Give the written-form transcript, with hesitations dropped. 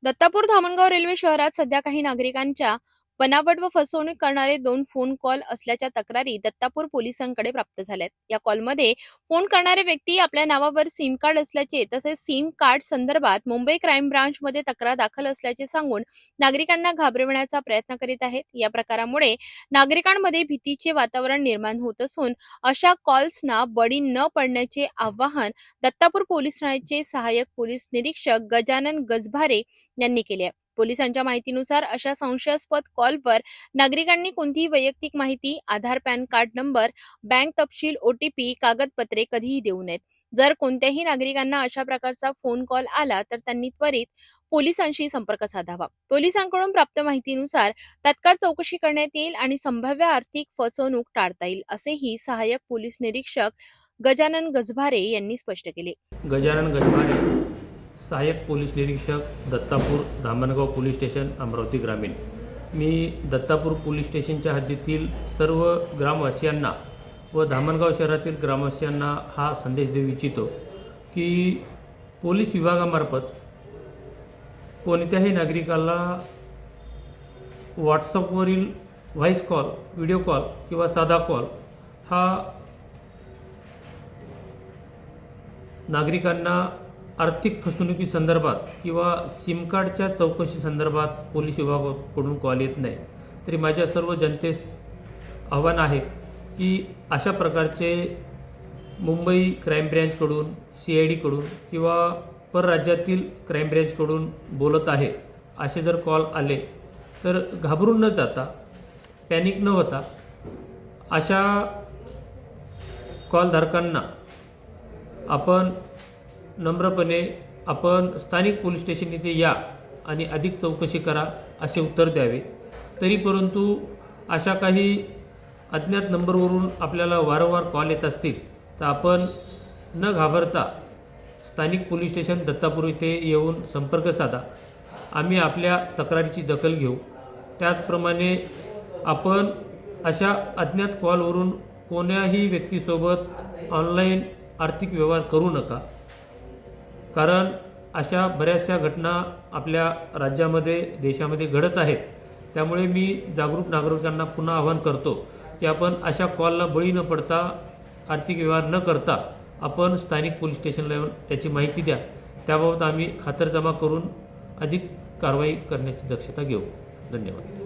Dattapur Dhamangaon railway शहरात सध्या काही नागरिकांच्या बनावट व फसवणूक करणारे 2 फोन कॉल असल्याच्या तक्रारी दत्तापूर पोलिसांकडे प्राप्त झाल्यात। या कॉलमध्ये फोन करणारे व्यक्ती आपल्या नावावर सिम कार्ड असल्याचे तसेच सिम कार्ड संदर्भात मुंबई क्राईम ब्रांचमध्ये तक्रार दाखल असल्याचे सांगून नागरिकांना घाबरविण्याचा प्रयत्न करीत आहेत। या प्रकारामुळे नागरिकांमध्ये भीतीचे वातावरण निर्माण होत असून अशा कॉल्सना बळी न पडण्याचे आवाहन दत्तापूर पोलीस ठाण्याचे सहाय्यक पोलीस निरीक्षक गजानन गजभारे यांनी केले आहे। पोलिसांच्या माहितीनुसार अशा संशयास्पद कॉलवर नागरिकांनी कोणतीही वैयक्तिक माहिती, आधार, पॅन कार्ड नंबर, बँक तपशील, ओटीपी, कागदपत्रे कधीही देऊ नयेत। जर कोणत्याही नागरिकांना अशा प्रकारचा फोन कॉल आला तर त्यांनी त्वरित पोलिसांशी संपर्क साधावा। पोलिसांकडून प्राप्त माहितीनुसार तात्काळ चौकशी करण्यात येईल आणि संभाव्य आर्थिक फसवणूक टाळता येईल असेही सहाय्यक पोलीस निरीक्षक गजानन गजभारे यांनी स्पष्ट केले। गजानन गजभारे, सहाय्यक पोलीस निरीक्षक, दत्तापूर धामणगाव पोलीस स्टेशन, अमरावती ग्रामीण। मी दत्तापूर पोलीस स्टेशनच्या हद्दीतील सर्व ग्रामवासियांना व धामणगाव शहरातील ग्रामवासियांना हा संदेश देऊ इच्छितो की पोलीस विभागामार्फत कोणत्याही नागरिकाला व्हॉट्सअपवरील व्हॉइस कॉल, व्हिडिओ कॉल किंवा साधा कॉल हा नागरिकांना आर्थिक फसवणुकीसंदर्भात किंवा सिम कार्डच्या चौकशी संदर्भात पोलीस विभागाकडून कॉल येत नाही। तरी माझ्या सर्व जनतेस आव्हान आहे की अशा प्रकारचे मुंबई क्राईम ब्रँचकडून, CID कडून किंवा परराज्यातील क्राईम ब्रँचकडून बोलत आहे असे जर कॉल आले तर घाबरून न जाता, पॅनिक न होता अशा कॉलधारकांना आपण नम्रपणे स्थानिक पोलीस स्टेशन येथे या आणि अधिक चौकशी करा असे उत्तर द्यावे। तरी परंतु अशा काही अज्ञात नंबरवरून आपल्याला वारंवार कॉल येत असतील तर आपण न घाबरता स्थानिक पोलीस स्टेशन दत्तापूर येथे येऊन संपर्क साधा। आम्ही आपल्या तक्रारीची दखल घेऊ। त्याचप्रमाणे आपण अशा अज्ञात कॉलवरून कोण्याही व्यक्तीसोबत ऑनलाईन आर्थिक व्यवहार करू नका, कारण अशा बऱ्याचशा घटना आपल्या राज्यामध्ये, देशामध्ये घडत आहेत। त्यामुळे मी जागरूक नागरिकांना पुन्हा आवाहन करतो की आपण अशा कॉलला बळी न पडता, आर्थिक व्यवहार न करता आपण स्थानिक पोलीस स्टेशनला येऊन त्याची माहिती द्या। त्याबाबत आम्ही खातरजमा करून अधिक कारवाई करण्याची दक्षता घेऊ। धन्यवाद।